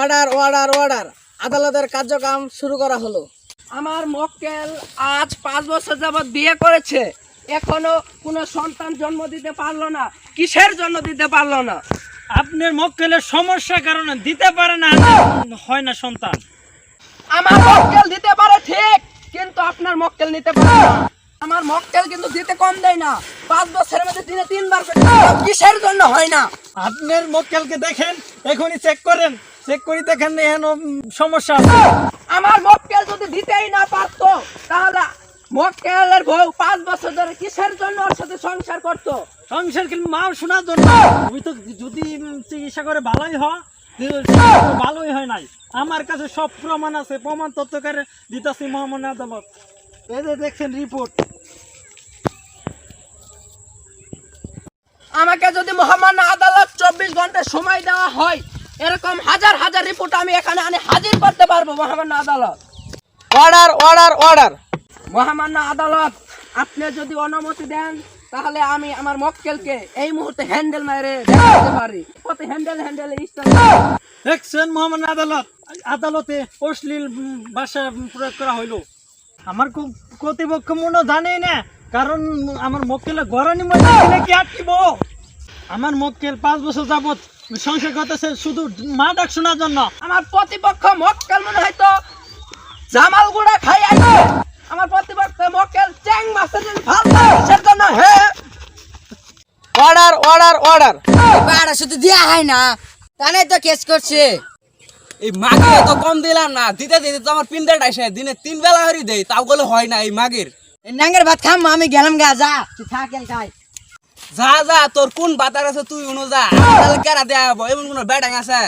Order order order আদালতের কার্যক্রম শুরু করা হলো। আমার মক্কেল আজ 5 বছর যাবৎ বিয়ে করেছে, এখনো কোনো সন্তান জন্ম দিতে পারলো না। কিসের জন্য দিতে পারলো না? আপনার মক্কেলের সমস্যার কারণে দিতে পারে না, হয় না সন্তান। আমার মক্কেল দিতে পারে ঠিক, কিন্তু আপনার মক্কেল নিতে পারে না। আমার মক্কেল কিন্তু দিতে কম দেয় না, 5 বছরের মধ্যে দিনে 3 বার করে দেয়। কিসের জন্য হয় না? আপনার মক্কেলকে দেখেন, এখনই চেক করেন, চেক করে দেখেন এখানে সমস্যা আছে। আমার মক্কেল যদি দিতেই না পারতো, তাহলে মক্কেলের বউ 5 বছর ধরে কিসের জন্য ওর সাথে সংসার করতো? সংসার কিন্তু মা শোনার জন্য। ওই তো যদি চিকিৎসা করে ভালোই হয়, ভালোই হয় নাই। আমার কাছে সব প্রমাণ আছে, প্রমাণ তথ্যকারে দিতেছি মহামান্য আদালত। এই যে দেখছেন রিপোর্ট। আমাকে যদি মহামান্য আদালত 24 ঘন্টা সময় দেওয়া হয়, এরকম হাজার হাজার রিপোর্ট আমি এখানে হাজির করতে পারবো মহামান্য আদালত। Order order order. মহামান্য আদালত, আপনি যদি অনুমতি দেন তাহলে আমি আমার মক্কেলকে এই মুহূর্তে হ্যান্ডেল মেরে দেখাতে পারি। কত হ্যান্ডেল দেখছেন মহামান্য আদালত, আদালতে অশ্লীল ভাষা প্রয়োগ করা হইল। আমার কর্তৃপক্ষ মনে জানেই না, কারণ আমার মক্কেলের গড়ানি মধ্যে কি আটকিব। আমার মক্কেল 5 বছর যাবত সংসার করতেছে শুধু মা ডাক শোনার জন্য। আমার প্রতিপক্ষ মক্কেল মনে হয় তো জামাল গুড়া খাই আইছে। আমার প্রতিপক্ষ মক্কেল চ্যাং মাছের জন্য হ্যাঁ। Order order order. বাড়া শুধু দেয়া হয় না, তাই তো কেস করছে। এই মাগের তো কম দিলাম না, দিতে দিতে তো আমার পিন্ডাটা এসে দিনে 3 বেলা হরি দেই, তাও বলে হয় না। এই মাগের এই নাঙ্গের ভাত খাম, আমি গেলাম গা, যা তুই থাক এলাকায়। যা যা, তোর কোন বাতার আছে তুই উনো যা। আমার কেরা দেয়া হবো, এমন কোন ব্যাটাং আছে?